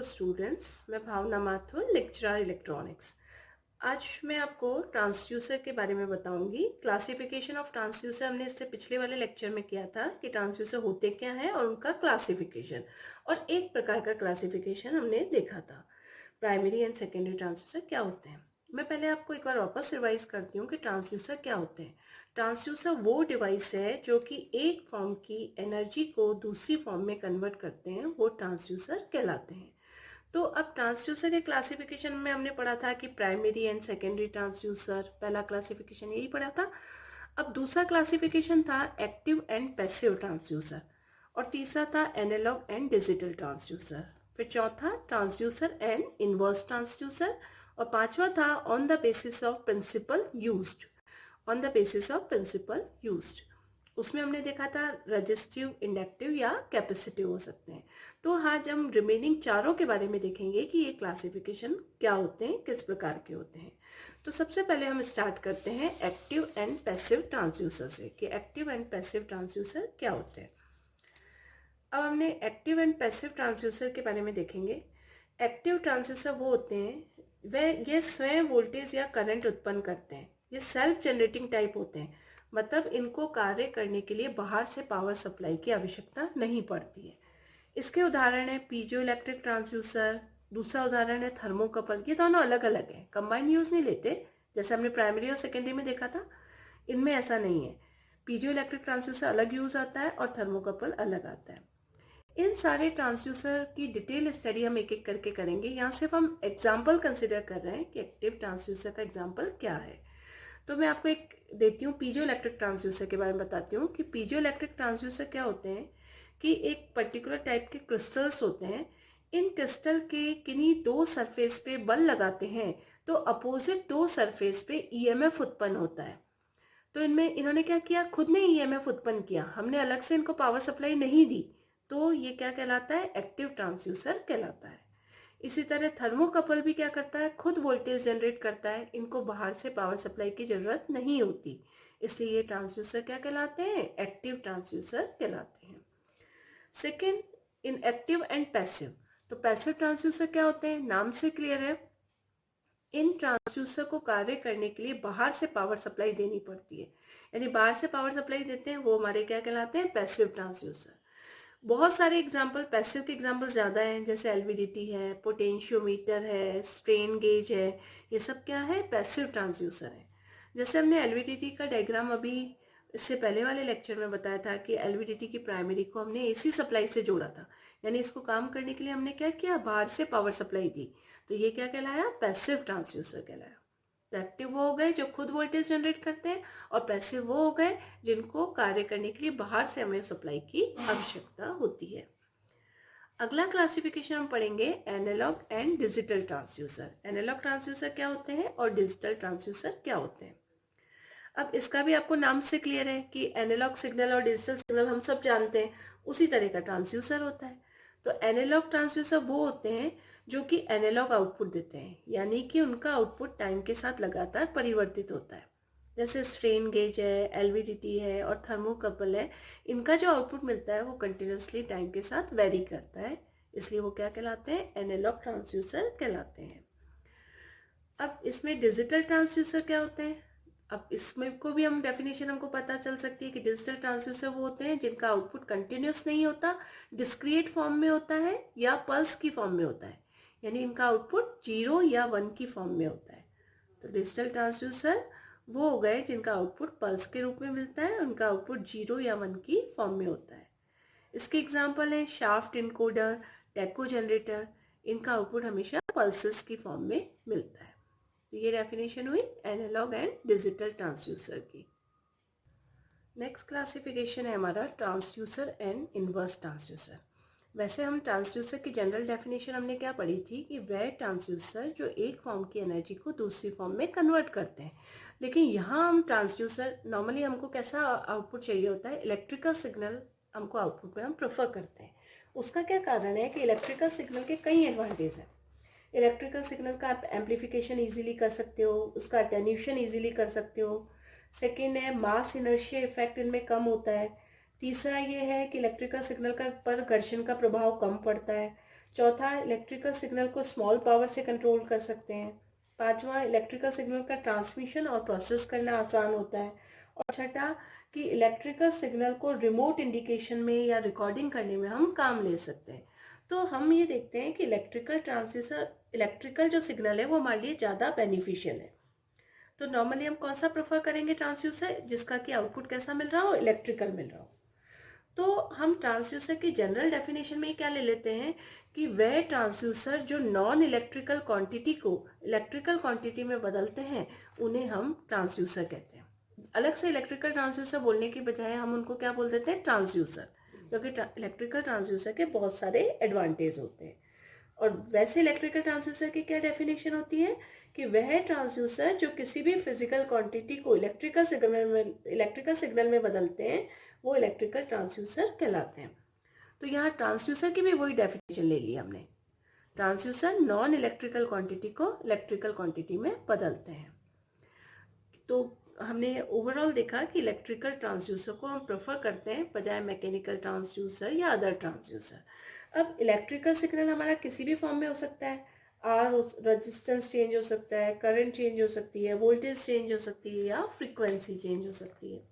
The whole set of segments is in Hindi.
स्टूडेंट्स, मैं भावना माथुर, लेक्चरर इलेक्ट्रॉनिक्स। आज मैं आपको ट्रांसड्यूसर के बारे में बताऊंगी। क्लासिफिकेशन ऑफ ट्रांसड्यूसर हमने इससे पिछले वाले लेक्चर में किया था कि ट्रांसड्यूसर होते क्या हैं और उनका क्लासिफिकेशन, और एक प्रकार का क्लासिफिकेशन हमने देखा था, प्राइमरी एंड सेकेंडरी ट्रांसड्यूसर क्या होते हैं। मैं पहले आपको एक बार वापस रिवाइज करती हूँ कि ट्रांसड्यूसर क्या होते हैं। ट्रांसड्यूसर वो डिवाइस है जो कि एक फॉर्म की एनर्जी को दूसरी फॉर्म में कन्वर्ट करते हैं, वो ट्रांसड्यूसर कहलाते हैं। तो अब ट्रांसड्यूसर के क्लासिफिकेशन में हमने पढ़ा था कि प्राइमरी एंड सेकेंडरी ट्रांसड्यूसर, पहला क्लासिफिकेशन यही पढ़ा था। अब दूसरा क्लासिफिकेशन था एक्टिव एंड पैसिव ट्रांसड्यूसर, और तीसरा था एनालॉग एंड डिजिटल ट्रांसड्यूसर। फिर चौथा ट्रांसड्यूसर एंड इनवर्स ट्रांसड्यूसर, और पांचवा था on the basis of principle used, on the basis of principle used. उसमें हमने देखा था रजिस्टिव, इंडक्टिव या कैपेसिटिव हो सकते हैं। तो आज हम रिमेनिंग चारों के बारे में देखेंगे कि ये क्लासिफिकेशन क्या होते हैं, किस प्रकार के होते हैं। तो सबसे पहले हम स्टार्ट करते हैं एक्टिव एंड पैसिव ट्रांसड्यूसर से कि एक्टिव एंड पैसिव ट्रांसड्यूसर क्या होते हैं। अब हमने एक्टिव एंड पैसिव ट्रांसड्यूसर के बारे में देखेंगे। एक्टिव ट्रांसड्यूसर वो होते हैं ये स्वयं वोल्टेज या करंट उत्पन्न करते हैं। ये सेल्फ जनरेटिंग टाइप होते हैं, मतलब इनको कार्य करने के लिए बाहर से पावर सप्लाई की आवश्यकता नहीं पड़ती है। इसके उदाहरण है पीजो इलेक्ट्रिक ट्रांसड्यूसर, दूसरा उदाहरण है थर्मोकपल। ये दोनों अलग अलग है, कंबाइन यूज नहीं लेते जैसे हमने प्राइमरी और सेकेंडरी में देखा था। इनमें ऐसा नहीं है, पीजो इलेक्ट्रिक ट्रांसड्यूसर अलग यूज आता है और थर्मोकपल अलग आता है। इन सारे ट्रांसड्यूसर की डिटेल स्टडी हम एक एक करके करेंगे। यहाँ सिर्फ हम एग्जाम्पल कंसिडर कर रहे हैं कि एक्टिव ट्रांसड्यूसर का एग्जाम्पल क्या है। तो मैं आपको एक देती हूँ पीजो इलेक्ट्रिक ट्रांसड्यूसर के बारे में बताती हूँ कि पीजो इलेक्ट्रिक ट्रांसड्यूसर क्या होते हैं। कि एक पर्टिकुलर टाइप के क्रिस्टल्स होते हैं, इन क्रिस्टल के किन्हीं दो सरफेस पे बल लगाते हैं तो अपोजिट दो सरफेस पे ईएमएफ उत्पन्न होता है। तो इनमें इन्होंने क्या किया, खुद ने ईएमएफ उत्पन्न किया, हमने अलग से इनको पावर सप्लाई नहीं दी। तो ये क्या कहलाता है, एक्टिव ट्रांसड्यूसर कहलाता है। इसी तरह थर्मोकपल भी क्या करता है, खुद वोल्टेज जनरेट करता है, इनको बाहर से पावर सप्लाई की जरूरत नहीं होती, इसलिए ये ट्रांसड्यूसर क्या कहलाते हैं, एक्टिव ट्रांसड्यूसर कहलाते हैं। Second, in active and passive. तो पैसिव ट्रांसड्यूसर क्या होते हैं, नाम से क्लियर है, इन ट्रांसड्यूसर को कार्य करने के लिए बाहर से पावर सप्लाई देनी पड़ती है, यानी बाहर से पावर सप्लाई देते हैं, वो हमारे क्या कहलाते हैं, पैसिव ट्रांसड्यूसर। बहुत सारे एग्जाम्पल, पैसिव के एग्जाम्पल ज़्यादा हैं, जैसे एलवीडीटी है, पोटेंशियोमीटर है, स्ट्रेन गेज है, ये सब क्या है, पैसिव ट्रांसड्यूसर है। जैसे हमने एलवीडीटी का डायग्राम अभी इससे पहले वाले लेक्चर में बताया था कि एलवीडीटी की प्राइमरी को हमने एसी सप्लाई से जोड़ा था, यानी इसको काम करने के लिए हमने क्या किया, बाहर से पावर सप्लाई दी। तो ये क्या कहलाया, पैसिव ट्रांसड्यूसर कहलाया। तो एक्टिव वो हो गए जो खुद वोल्टेज जनरेट करते हैं, और पैसिव वो हो गए जिनको कार्य करने के लिए बाहर से हमें सप्लाई की आवश्यकता होती है। अगला क्लासिफिकेशन हम पढ़ेंगे analogue and digital transducer. Analogue transducer क्या होते हैं और डिजिटल ट्रांसड्यूसर क्या होते हैं। अब इसका भी आपको नाम से क्लियर है कि एनालॉग सिग्नल और डिजिटल सिग्नल हम सब जानते हैं, उसी तरह का ट्रांसड्यूसर होता है। तो एनालॉग ट्रांसड्यूसर वो होते हैं जो कि एनालॉग आउटपुट देते हैं, यानी कि उनका आउटपुट टाइम के साथ लगातार परिवर्तित होता है। जैसे स्ट्रेन गेज है, एलवीडीटी है और थर्मोकपल है, इनका जो आउटपुट मिलता है वो कंटिन्यूसली टाइम के साथ वेरी करता है, इसलिए वो क्या कहलाते हैं, एनालॉग ट्रांसड्यूसर कहलाते हैं। अब इसमें डिजिटल ट्रांसड्यूसर क्या होते हैं। अब इसमें को भी हम डेफिनेशन हमको पता चल सकती है कि डिजिटल ट्रांसड्यूसर वो होते हैं जिनका आउटपुट कंटिन्यूस नहीं होता, डिस्क्रीट फॉर्म में होता है या पल्स की फॉर्म में होता है, यानी इनका आउटपुट 0 या 1 की फॉर्म में होता है। तो डिजिटल ट्रांसड्यूसर वो हो गए जिनका आउटपुट पल्स के रूप में मिलता है, उनका आउटपुट 0 या 1 की फॉर्म में होता है। इसके एग्जाम्पल हैं शाफ्ट इनकोडर, टेको जनरेटर, इनका आउटपुट हमेशा पल्सेस की फॉर्म में मिलता है। ये डेफिनेशन हुई एनालॉग एंड डिजिटल ट्रांसड्यूसर की। नेक्स्ट क्लासिफिकेशन है हमारा ट्रांसड्यूसर एंड इनवर्स ट्रांसड्यूसर। वैसे हम ट्रांसड्यूसर की जनरल डेफिनेशन हमने क्या पढ़ी थी कि वह ट्रांसड्यूसर जो एक फॉर्म की एनर्जी को दूसरी फॉर्म में कन्वर्ट करते हैं, लेकिन यहाँ हम ट्रांसड्यूसर नॉर्मली हमको कैसा आउटपुट चाहिए होता है, इलेक्ट्रिकल सिग्नल हमको आउटपुट में हम प्रेफर करते हैं। उसका क्या कारण है कि इलेक्ट्रिकल सिग्नल के कई एडवांटेज हैं। इलेक्ट्रिकल सिग्नल का आप एम्पलीफिकेशन इजीली कर सकते हो, उसका अटेन्यूएशन इजीली कर सकते हो। सेकेंड है मास इनर्शिया इफेक्ट इनमें कम होता है। तीसरा ये है कि इलेक्ट्रिकल सिग्नल का पर घर्षण का प्रभाव कम पड़ता है। चौथा, इलेक्ट्रिकल सिग्नल को स्मॉल पावर से कंट्रोल कर सकते हैं। पांचवा, इलेक्ट्रिकल सिग्नल का ट्रांसमिशन और प्रोसेस करना आसान होता है। और छठा, कि इलेक्ट्रिकल सिग्नल को रिमोट इंडिकेशन में या रिकॉर्डिंग करने में हम काम ले सकते हैं। तो हम ये देखते हैं कि इलेक्ट्रिकल जो सिग्नल है वो हमारे लिए ज़्यादा बेनिफिशियल है। तो नॉर्मली हम कौन सा प्रेफर करेंगे? ट्रांसड्यूसर जिसका कि आउटपुट कैसा मिल रहा हो? इलेक्ट्रिकल मिल रहा हो। तो हम ट्रांसड्यूसर की जनरल डेफिनेशन में क्या ले लेते हैं कि वह ट्रांसड्यूसर जो नॉन इलेक्ट्रिकल क्वांटिटी को इलेक्ट्रिकल क्वांटिटी में बदलते हैं उन्हें हम ट्रांसड्यूसर कहते हैं। अलग से इलेक्ट्रिकल ट्रांसड्यूसर बोलने की बजाय हम उनको क्या बोल देते हैं? ट्रांसड्यूसर, क्योंकि इलेक्ट्रिकल ट्रांसड्यूसर के बहुत सारे एडवांटेज होते हैं। और वैसे इलेक्ट्रिकल ट्रांसड्यूसर की क्या डेफिनेशन होती है कि वह ट्रांसड्यूसर जो किसी भी फिजिकल क्वांटिटी को इलेक्ट्रिकल सिग्नल में बदलते हैं वो इलेक्ट्रिकल ट्रांसड्यूसर कहलाते हैं। तो यहाँ ट्रांसड्यूसर की भी वही डेफिनेशन ले ली हमने। ट्रांसड्यूसर नॉन इलेक्ट्रिकल क्वांटिटी को इलेक्ट्रिकल क्वांटिटी में बदलते हैं। तो हमने ओवरऑल देखा कि इलेक्ट्रिकल ट्रांसड्यूसर को हम प्रेफर करते हैं बजाय मैकेनिकल ट्रांसड्यूसर या अदर ट्रांसड्यूसर। अब इलेक्ट्रिकल सिग्नल हमारा किसी भी फॉर्म में हो सकता है। रेजिस्टेंस चेंज हो सकता है, करंट चेंज हो सकती है, वोल्टेज चेंज हो सकती है या फ्रीक्वेंसी चेंज हो सकती है।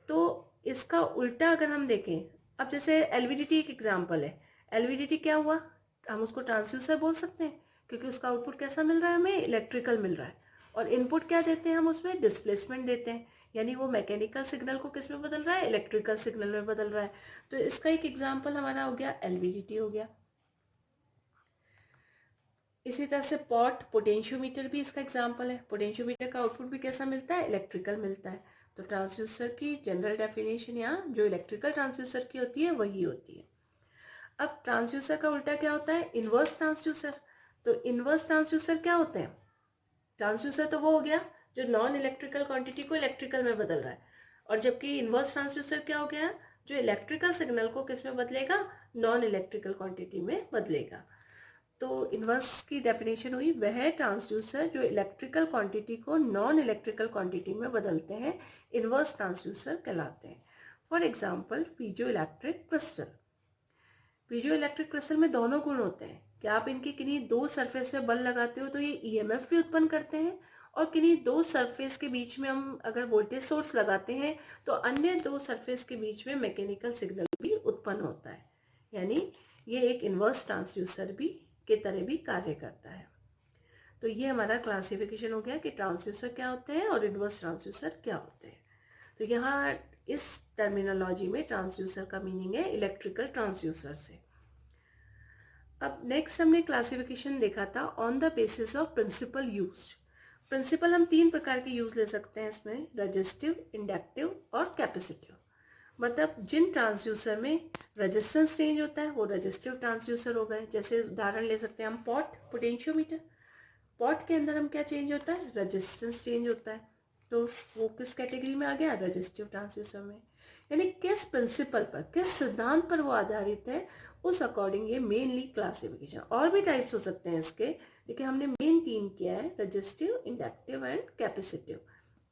तो इसका उल्टा अगर हम देखें, अब जैसे एलवीडीटी एक एग्जांपल है। एलवीडीटी क्या हुआ? हम उसको ट्रांसड्यूसर बोल सकते हैं क्योंकि उसका आउटपुट कैसा मिल रहा है? हमें इलेक्ट्रिकल मिल रहा है। और इनपुट क्या देते हैं हम उसमें? डिस्प्लेसमेंट देते हैं, यानी वो मैकेनिकल सिग्नल को किस में बदल रहा है? इलेक्ट्रिकल सिग्नल में बदल रहा है। तो इसका एक एग्जांपल हमारा हो गया एलवीडीटी हो गया। इसी तरह से पोटेंशियोमीटर भी इसका एग्जांपल है। पोटेंशियोमीटर का आउटपुट भी कैसा मिलता है? इलेक्ट्रिकल मिलता है। तो ट्रांसड्यूसर की जनरल डेफिनेशन यहाँ जो इलेक्ट्रिकल ट्रांसड्यूसर की होती है वही होती है। अब ट्रांसड्यूसर का उल्टा क्या होता है? Inverse transducer. तो इनवर्स ट्रांसड्यूसर क्या होते हैं? ट्रांसड्यूसर तो वो हो गया जो नॉन इलेक्ट्रिकल क्वांटिटी को इलेक्ट्रिकल में बदल रहा है, और जबकि इनवर्स ट्रांसड्यूसर क्या हो गया? जो इलेक्ट्रिकल सिग्नल को किस में बदलेगा? नॉन इलेक्ट्रिकल क्वांटिटी में बदलेगा। तो इनवर्स की डेफिनेशन हुई वह ट्रांसड्यूसर जो इलेक्ट्रिकल क्वांटिटी को नॉन इलेक्ट्रिकल क्वांटिटी में बदलते हैं इनवर्स ट्रांसड्यूसर कहलाते हैं। For example piezo electric crystal. Piezo electric crystal में दोनों गुण होते हैं कि आप इनकी किन्हीं दो सरफेस पे बल लगाते हो तो ये ईएमएफ भी उत्पन्न करते हैं, और किन्हीं दो सरफेस के बीच में हम अगर वोल्टेज सोर्स लगाते हैं तो अन्य दो सरफेस के बीच में मैकेनिकल सिग्नल भी उत्पन्न होता है। यानी ये एक इनवर्स ट्रांसड्यूसर भी के तरह भी कार्य करता है। तो ये हमारा क्लासिफिकेशन हो गया कि ट्रांसड्यूसर क्या होते हैं और इनवर्स ट्रांसड्यूसर क्या होते हैं। तो यहाँ इस टर्मिनोलॉजी में ट्रांसड्यूसर का मीनिंग है इलेक्ट्रिकल ट्रांसड्यूसर से। अब नेक्स्ट हमने क्लासिफिकेशन देखा था on the basis of principle used. Principle हम तीन प्रकार के यूज ले सकते हैं इसमें, रेजिस्टिव, इंडक्टिव और कैपेसिटिव। मतलब जिन ट्रांसड्यूसर में रेजिस्टेंस चेंज होता है वो रेजिस्टिव ट्रांसड्यूसर हो गए। जैसे उदाहरण ले सकते हैं हम पोटेंशियोमीटर। पॉट के अंदर हम क्या चेंज होता है? रेजिस्टेंस चेंज होता है, तो वो किस कैटेगरी में आ गया? रेजिस्टिव ट्रांसड्यूसर में। यानी किस प्रिंसिपल पर, किस सिद्धांत पर वो आधारित है उस अकॉर्डिंग ये मेनली क्लासिफिकेशन। और भी टाइप्स हो सकते हैं इसके, लेकिन हमने मेन तीन किया है, resistive, inductive and capacitive.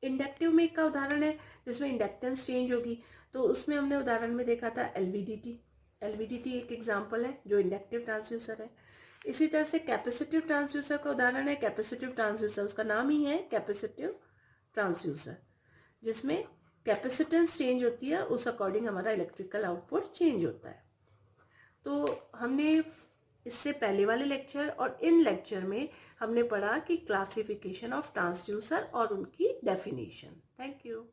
Inductive में एक का उदाहरण है जिसमें इंडक्टेंस चेंज होगी, तो उसमें हमने उदाहरण में देखा था एलवीडीटी। एलवीडीटी एक एग्जाम्पल है जो इंडक्टिव ट्रांसड्यूसर है। इसी तरह से कैपेसिटिव ट्रांसड्यूसर का उदाहरण है कैपेसिटिव ट्रांसड्यूसर, उसका नाम ही है कैपेसिटिव ट्रांसड्यूसर, जिसमें कैपेसिटेंस चेंज होती है उस अकॉर्डिंग हमारा इलेक्ट्रिकल आउटपुट चेंज होता है। तो हमने इससे पहले वाले लेक्चर और इन लेक्चर में हमने पढ़ा कि क्लासिफिकेशन ऑफ ट्रांसड्यूसर और उनकी डेफिनेशन। Thank you.